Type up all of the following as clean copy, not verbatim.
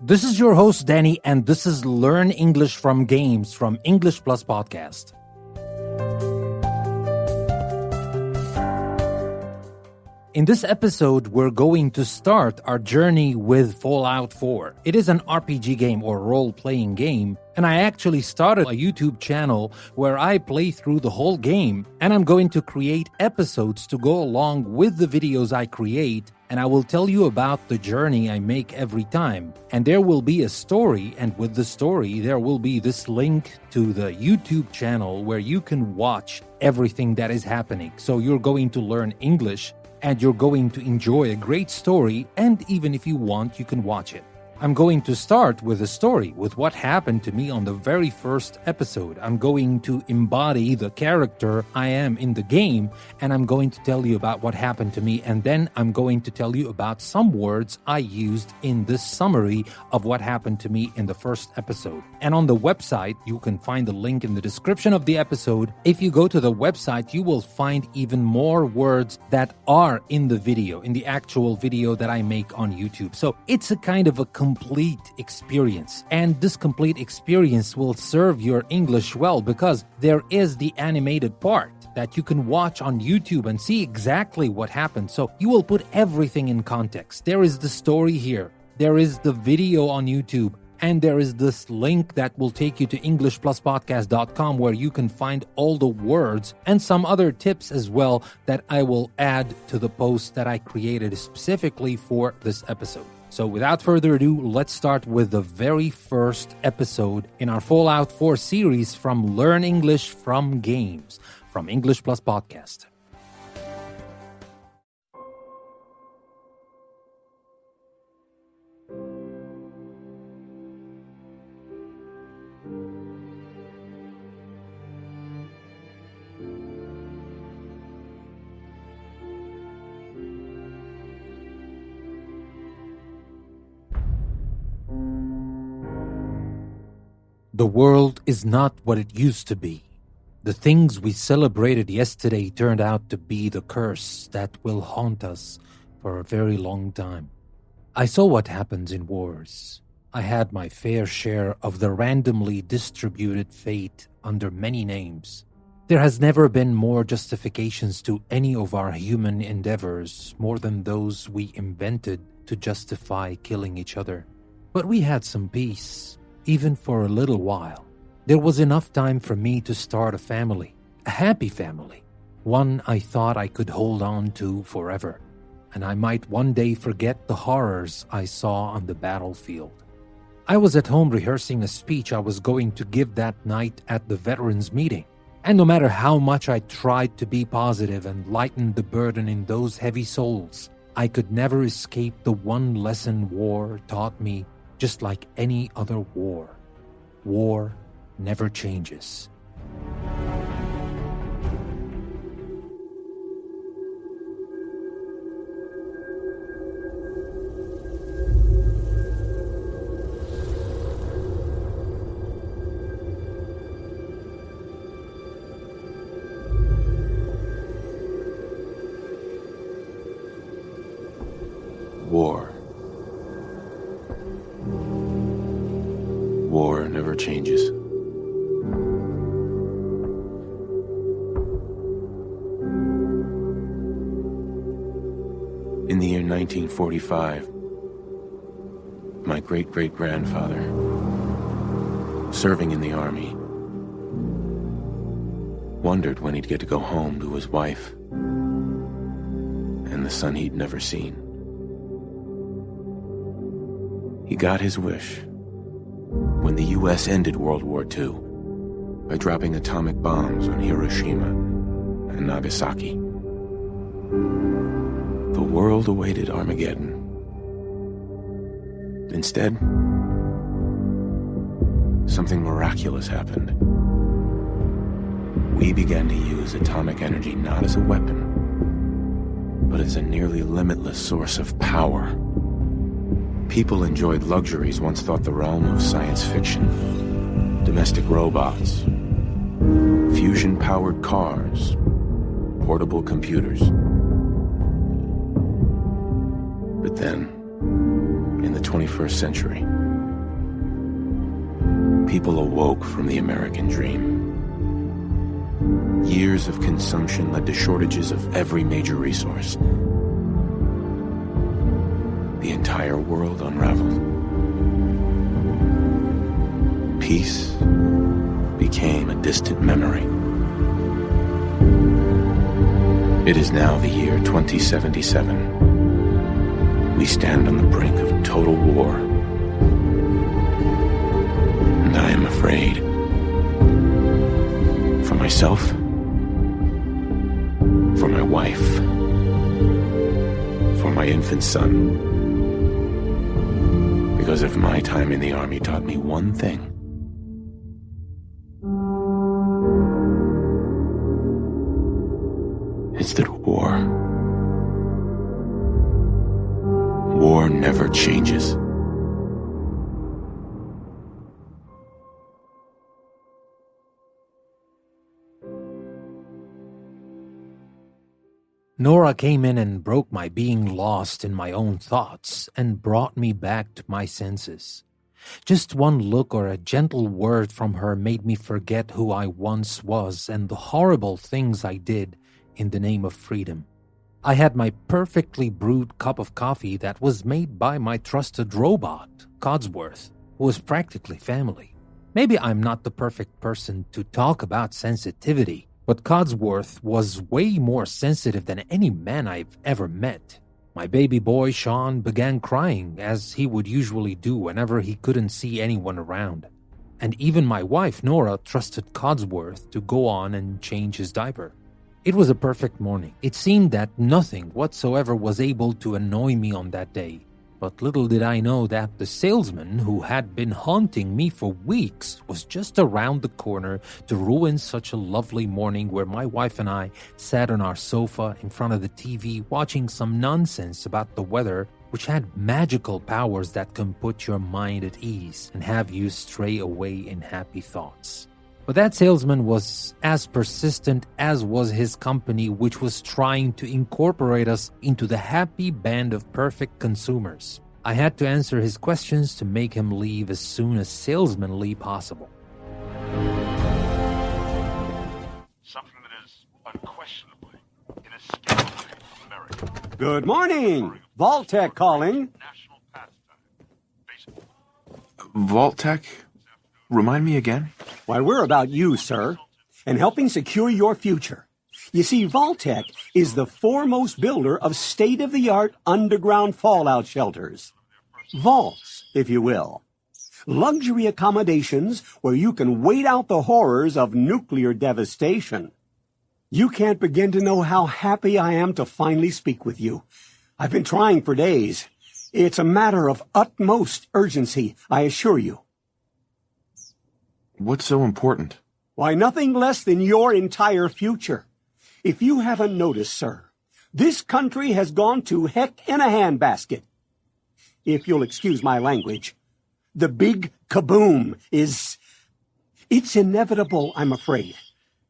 This is your host, Danny, and this is Learn English from Games from English Plus Podcast. In this episode, we're going to start our journey with Fallout 4. It is an RPG game or role-playing game, and I actually started a YouTube channel where I play through the whole game, and I'm going to create episodes to go along with the videos I create, and I will tell you about the journey I make every time. And there will be a story, and with the story, there will be this link to the YouTube channel where you can watch everything that is happening. So you're going to learn English, and you're going to enjoy a great story, and even if you want, you can watch it. I'm going to start with a story, with what happened to me on the very first episode. I'm going to embody the character I am in the game, and I'm going to tell you about what happened to me, and then I'm going to tell you about some words I used in this summary of what happened to me in the first episode. And on the website, you can find the link in the description of the episode. If you go to the website, you will find even more words that are in the video, in the actual video that I make on YouTube. So it's a kind of a complete experience, and this complete experience will serve your English well because there is the animated part that you can watch on YouTube and see exactly what happened. So you will put everything in context. There is the story here, there is the video on YouTube, and there is this link that will take you to EnglishPlusPodcast.com where you can find all the words and some other tips as well that I will add to the post that I created specifically for this episode. So without further ado, let's start with the very first episode in our Fallout 4 series from Learn English from Games from English Plus Podcast. The world is not what it used to be. The things we celebrated yesterday turned out to be the curse that will haunt us for a very long time. I saw what happens in wars. I had my fair share of the randomly distributed fate under many names. There has never been more justifications to any of our human endeavors, more than those we invented to justify killing each other. But we had some peace. Even for a little while, there was enough time for me to start a family, a happy family, one I thought I could hold on to forever, and I might one day forget the horrors I saw on the battlefield. I was at home rehearsing a speech I was going to give that night at the veterans meeting, and no matter how much I tried to be positive and lighten the burden in those heavy souls, I could never escape the one lesson war taught me. Just like any other war, war never changes. War. War never changes. In the year 1945, my great-great-grandfather, serving in the army, wondered when he'd get to go home to his wife and the son he'd never seen. He got his wish when the U.S. ended World War II by dropping atomic bombs on Hiroshima and Nagasaki. The world awaited Armageddon. Instead, something miraculous happened. We began to use atomic energy not as a weapon, but as a nearly limitless source of power. People enjoyed luxuries once thought the realm of science fiction. Domestic robots, fusion-powered cars, portable computers. But then, in the 21st century, people awoke from the American dream. Years of consumption led to shortages of every major resource. The entire world unraveled. Peace became a distant memory. It is now the year 2077. We stand on the brink of total war. And I am afraid. For myself, for my wife, for my infant son. Because if my time in the army taught me one thing, it's that war never changes. Nora came in and broke my being lost in my own thoughts and brought me back to my senses. Just one look or a gentle word from her made me forget who I once was and the horrible things I did in the name of freedom. I had my perfectly brewed cup of coffee that was made by my trusted robot, Codsworth, who was practically family. Maybe I'm not the perfect person to talk about sensitivity, but Codsworth was way more sensitive than any man I've ever met. My baby boy, Sean, began crying, as he would usually do whenever he couldn't see anyone around. And even my wife, Nora, trusted Codsworth to go on and change his diaper. It was a perfect morning. It seemed that nothing whatsoever was able to annoy me on that day. But little did I know that the salesman who had been haunting me for weeks was just around the corner to ruin such a lovely morning where my wife and I sat on our sofa in front of the TV watching some nonsense about the weather, which had magical powers that can put your mind at ease and have you stray away in happy thoughts. But that salesman was as persistent as was his company, which was trying to incorporate us into the happy band of perfect consumers. I had to answer his questions to make him leave as soon as salesmanly possible. Something that is unquestionably inescapably American. Good morning! Vault-Tec calling. National pastime. Baseball. Vault-Tec? Remind me again? Why, we're about you, sir, and helping secure your future. You see, Vault-Tec is the foremost builder of state-of-the-art underground fallout shelters. Vaults, if you will. Luxury accommodations where you can wait out the horrors of nuclear devastation. You can't begin to know how happy I am to finally speak with you. I've been trying for days. It's a matter of utmost urgency, I assure you. What's so important? Why, nothing less than your entire future. If you haven't noticed, sir, this country has gone to heck in a handbasket. If you'll excuse my language, the big kaboom is... It's inevitable, I'm afraid,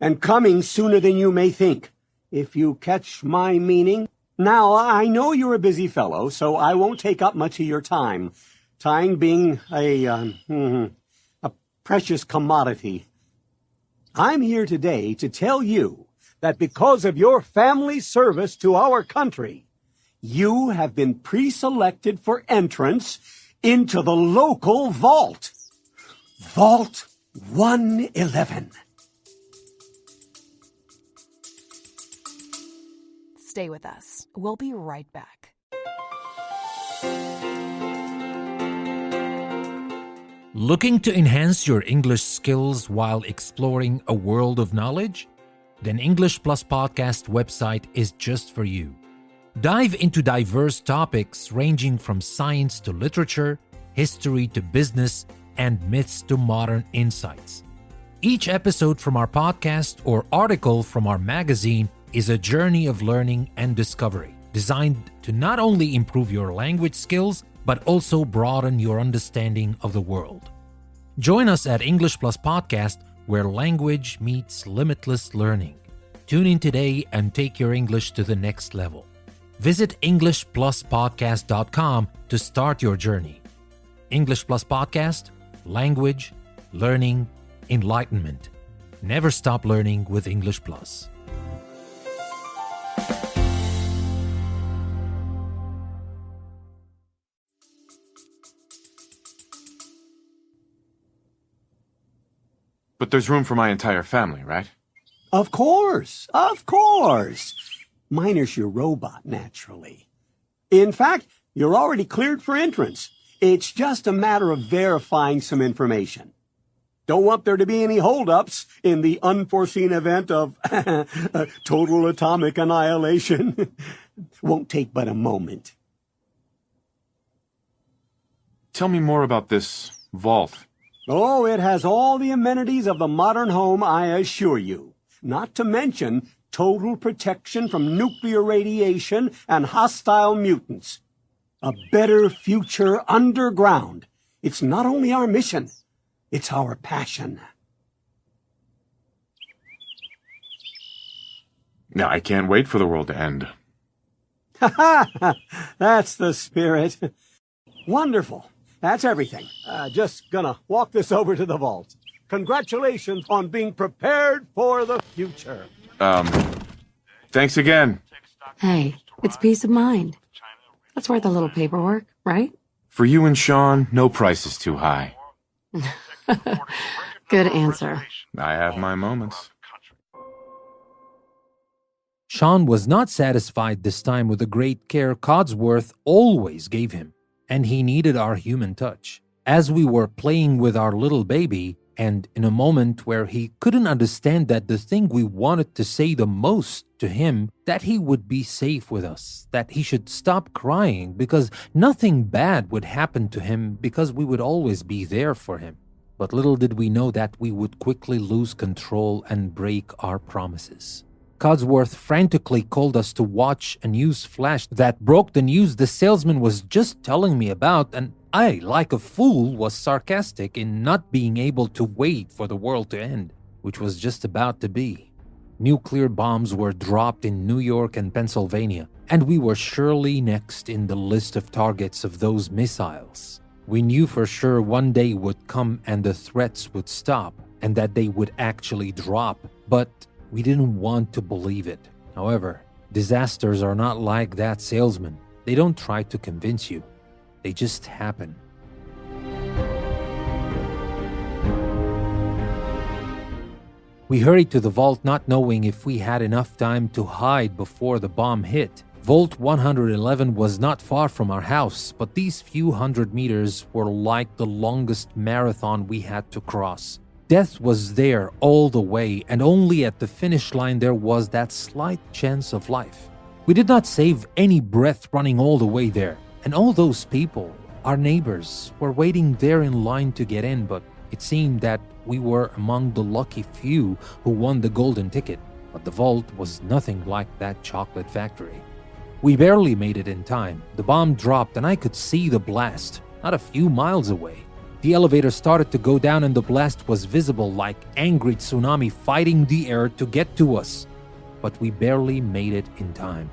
and coming sooner than you may think, if you catch my meaning. Now, I know you're a busy fellow, so I won't take up much of your time. Time being a precious commodity. I'm here today to tell you that because of your family service to our country, you have been pre-selected for entrance into the local vault. Vault 111. Stay with us. We'll be right back. Looking to enhance your English skills while exploring a world of knowledge? Then English Plus Podcast website is just for you. Dive into diverse topics ranging from science to literature, history to business, and myths to modern insights. Each episode from our podcast or article from our magazine is a journey of learning and discovery, designed to not only improve your language skills, but also broaden your understanding of the world. Join us at English Plus Podcast, where language meets limitless learning. Tune in today and take your English to the next level. Visit EnglishPlusPodcast.com to start your journey. English Plus Podcast, language learning, enlightenment. Never stop learning with English Plus. But there's room for my entire family, right? Of course, of course. Miner's your robot, naturally. In fact, you're already cleared for entrance. It's just a matter of verifying some information. Don't want there to be any holdups in the unforeseen event of total atomic annihilation. Won't take but a moment. Tell me more about this vault. Oh, it has all the amenities of the modern home, I assure you. Not to mention total protection from nuclear radiation and hostile mutants. A better future underground. It's not only our mission, it's our passion. Now, I can't wait for the world to end. Ha ha! That's the spirit. Wonderful. That's everything. Just gonna walk this over to the vault. Congratulations on being prepared for the future. Thanks again. Hey, it's peace of mind. That's worth a little paperwork, right? For you and Sean, no price is too high. Good answer. I have my moments. Sean was not satisfied this time with the great care Codsworth always gave him, and he needed our human touch. As we were playing with our little baby, and in a moment where he couldn't understand that the thing we wanted to say the most to him, that he would be safe with us, that he should stop crying because nothing bad would happen to him because we would always be there for him. But little did we know that we would quickly lose control and break our promises. Codsworth frantically called us to watch a news flash that broke the news the salesman was just telling me about, and I, like a fool, was sarcastic in not being able to wait for the world to end, which was just about to be. Nuclear bombs were dropped in New York and Pennsylvania, and we were surely next in the list of targets of those missiles. We knew for sure one day would come and the threats would stop, and that they would actually drop, but we didn't want to believe it. However, disasters are not like that salesman. They don't try to convince you. They just happen. We hurried to the vault not knowing if we had enough time to hide before the bomb hit. Vault 111 was not far from our house, but these few hundred meters were like the longest marathon we had to cross. Death was there all the way, and only at the finish line there was that slight chance of life. We did not save any breath running all the way there, and all those people, our neighbors, were waiting there in line to get in, but it seemed that we were among the lucky few who won the golden ticket. But the vault was nothing like that chocolate factory. We barely made it in time. The bomb dropped and I could see the blast, not a few miles away. The elevator started to go down and the blast was visible like angry tsunami fighting the air to get to us. But we barely made it in time.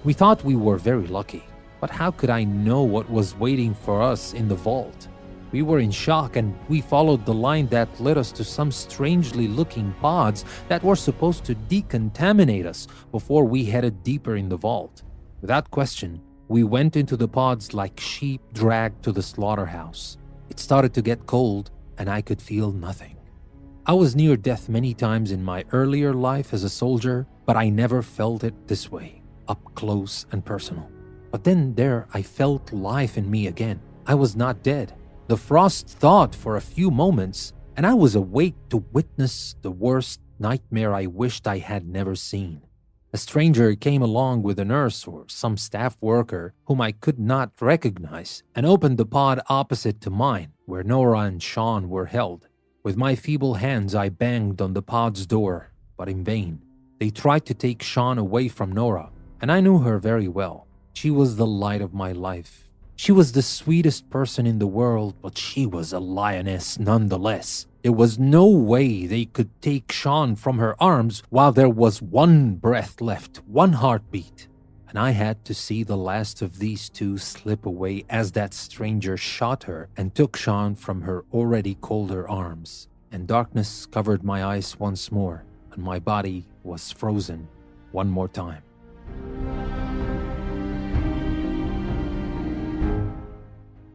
We thought we were very lucky, but how could I know what was waiting for us in the vault? We were in shock and we followed the line that led us to some strangely looking pods that were supposed to decontaminate us before we headed deeper in the vault. Without question, we went into the pods like sheep dragged to the slaughterhouse. It started to get cold, and I could feel nothing. I was near death many times in my earlier life as a soldier, but I never felt it this way, up close and personal. But then there I felt life in me again. I was not dead. The frost thawed for a few moments, and I was awake to witness the worst nightmare I wished I had never seen. A stranger came along with a nurse or some staff worker whom I could not recognize and opened the pod opposite to mine, where Nora and Sean were held. With my feeble hands, I banged on the pod's door, but in vain. They tried to take Sean away from Nora, and I knew her very well. She was the light of my life. She was the sweetest person in the world, but she was a lioness nonetheless. There was no way they could take Sean from her arms while there was one breath left, one heartbeat. and I had to see the last of these two slip away as that stranger shot her and took Sean from her already colder arms. And darkness covered my eyes once more, and my body was frozen one more time.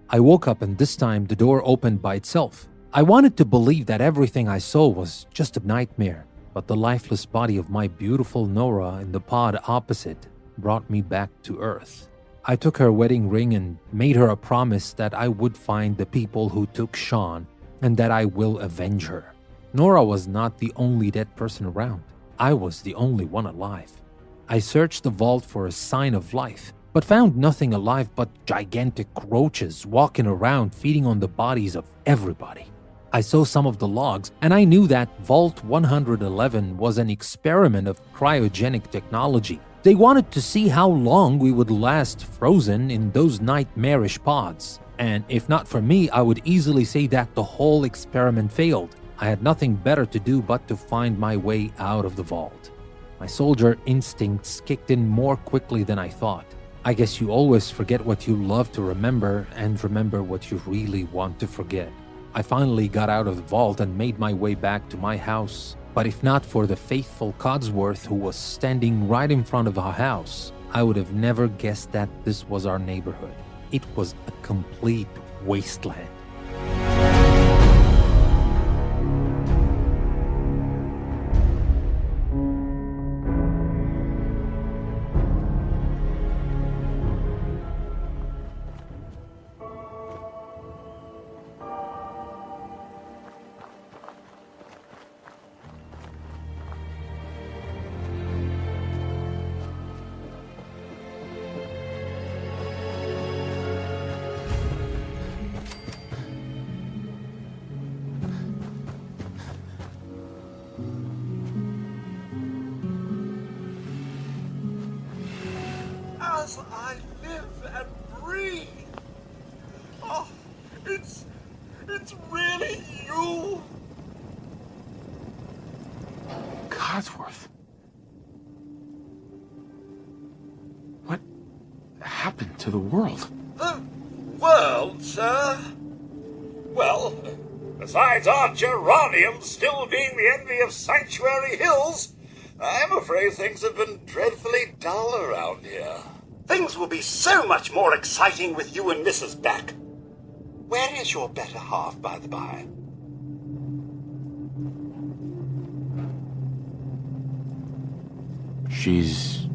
I woke up, and this time the door opened by itself. I wanted to believe that everything I saw was just a nightmare, but the lifeless body of my beautiful Nora in the pod opposite brought me back to Earth. I took her wedding ring and made her a promise that I would find the people who took Sean and that I will avenge her. Nora was not the only dead person around. I was the only one alive. I searched the vault for a sign of life, but found nothing alive but gigantic roaches walking around feeding on the bodies of everybody. I saw some of the logs, and I knew that Vault 111 was an experiment of cryogenic technology. They wanted to see how long we would last frozen in those nightmarish pods. And if not for me, I would easily say that the whole experiment failed. I had nothing better to do but to find my way out of the vault. My soldier instincts kicked in more quickly than I thought. I guess you always forget what you love to remember and remember what you really want to forget. I finally got out of the vault and made my way back to my house. But if not for the faithful Codsworth who was standing right in front of our house, I would have never guessed that this was our neighborhood. It was a complete wasteland. As I live and breathe. Oh, it's really you. Codsworth. What happened to the world? The world, sir? Well, besides our geraniums still being the envy of Sanctuary Hills, I'm afraid things have been dreadfully dull around here. Things will be so much more exciting with you and Mrs. back. Where is your better half, by the by? She's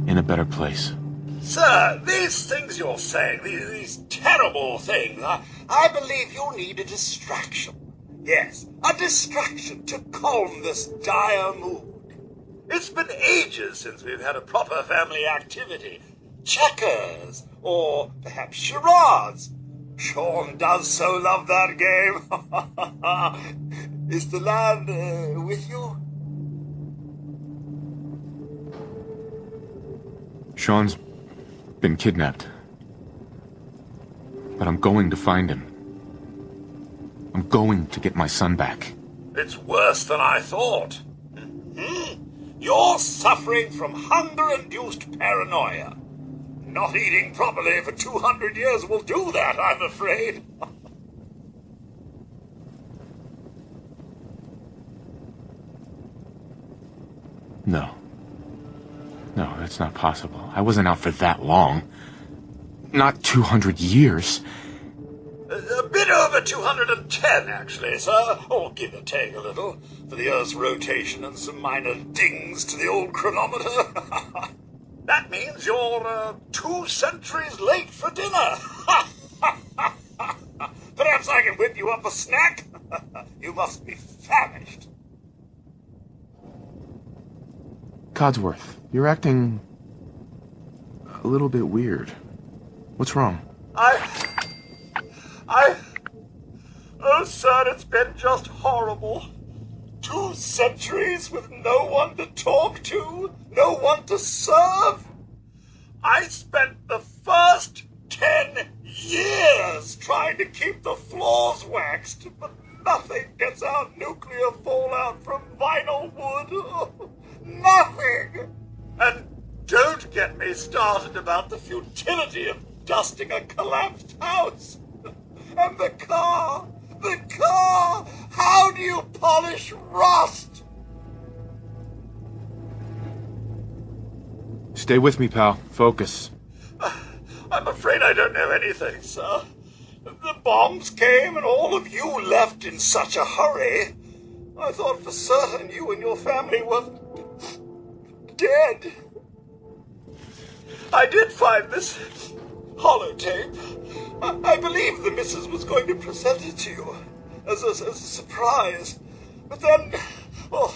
in a better place. Sir, these things you're saying, these terrible things, I believe you need a distraction. Yes, a distraction to calm this dire mood. It's been ages since we've had a proper family activity. Checkers, or perhaps charades. Sean does so love that game. Is the lad with you? Sean's been kidnapped. But I'm going to find him. I'm going to get my son back. It's worse than I thought. You're suffering from hunger-induced paranoia. Not eating properly for 200 years will do that, I'm afraid. No. No, that's not possible. I wasn't out for that long. Not 200 years. A bit over 210, actually, sir. Or give or take a little, for the Earth's rotation and some minor dings to the old chronometer. That means you're 2 centuries late for dinner. Perhaps I can whip you up a snack? You must be famished. Codsworth, you're acting a little bit weird. What's wrong? Oh, sir, it's been just horrible. 2 centuries with no one to talk to, no one to serve. I spent the first 10 years trying to keep the floors waxed, but nothing gets out nuclear fallout from vinyl wood. Nothing. And don't get me started about the futility of dusting a collapsed house. And the car! The car! How do you polish rust? Stay with me, pal. Focus. I'm afraid I don't know anything, sir. The bombs came and all of you left in such a hurry. I thought for certain you and your family were dead. I did find this holotape. I believe the missus was going to present it to you as a surprise. But then, well,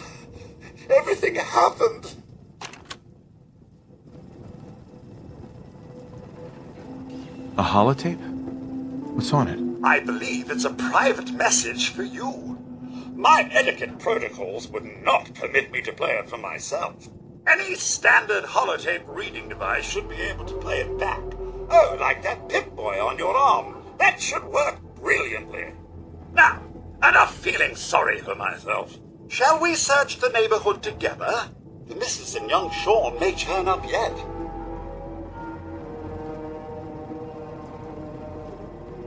everything happened. A holotape? What's on it? I believe it's a private message for you. My etiquette protocols would not permit me to play it for myself. Any standard holotape reading device should be able to play it back. Oh, like that Pip-Boy on your arm. That should work brilliantly. Now, enough feeling sorry for myself. Shall we search the neighborhood together? The missus and young Sean may turn up yet.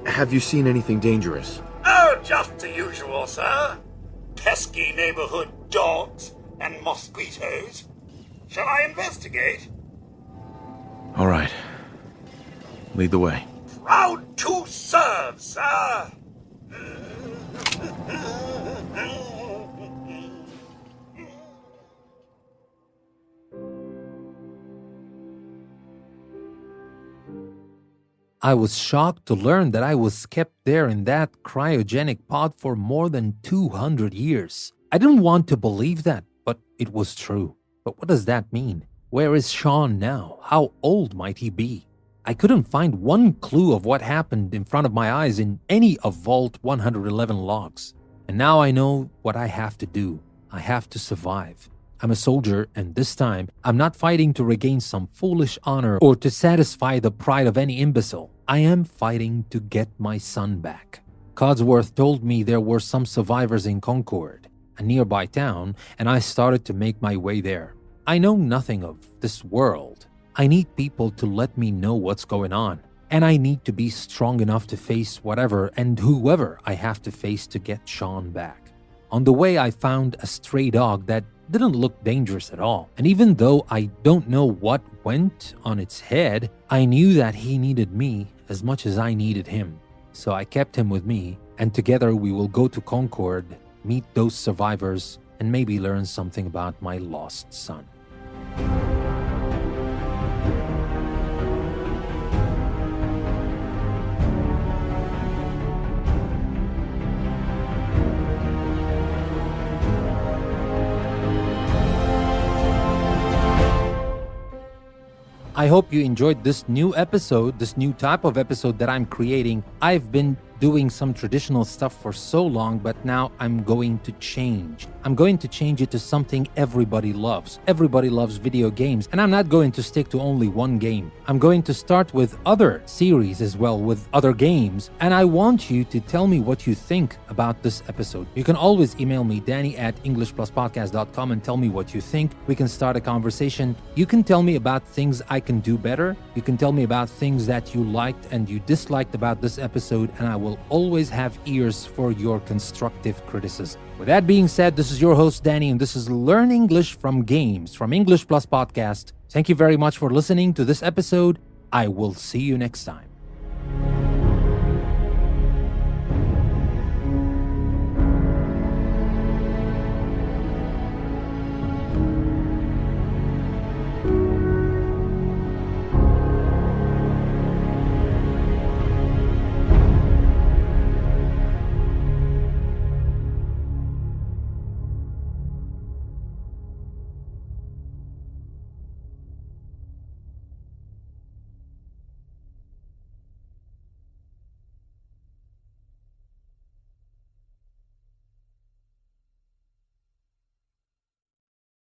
Have you seen anything dangerous? Oh, just the usual, sir. Pesky neighborhood dogs and mosquitoes. Shall I investigate? All right. Lead the way. Proud to serve, sir. I was shocked to learn that I was kept there in that cryogenic pod for more than 200 years. I didn't want to believe that, but it was true. But what does that mean? Where is Sean now? How old might he be? I couldn't find one clue of what happened in front of my eyes in any of Vault 111 logs. And now I know what I have to do. I have to survive. I'm a soldier, and this time, I'm not fighting to regain some foolish honor or to satisfy the pride of any imbecile. I am fighting to get my son back. Codsworth told me there were some survivors in Concord, a nearby town, and I started to make my way there. I know nothing of this world. I need people to let me know what's going on, and I need to be strong enough to face whatever and whoever I have to face to get Sean back. On the way, I found a stray dog that didn't look dangerous at all. And even though I don't know what went on its head, I knew that he needed me as much as I needed him. So I kept him with me, and together we will go to Concord, meet those survivors, and maybe learn something about my lost son. I hope you enjoyed this new episode, this new type of episode that I'm creating. I've been doing some traditional stuff for so long, but now I'm going to change. I'm going to change it to something everybody loves. Everybody loves video games, and I'm not going to stick to only one game. I'm going to start with other series as well, with other games, and I want you to tell me what you think about this episode. You can always email me, danny@englishpluspodcast.com, and tell me what you think. We can start a conversation. You can tell me about things I can do better. You can tell me about things that you liked and you disliked about this episode, and I will always have ears for your constructive criticism. With that being said, this is your host, Danny, and this is Learn English from Games from English Plus Podcast. Thank you very much for listening to this episode. I will see you next time.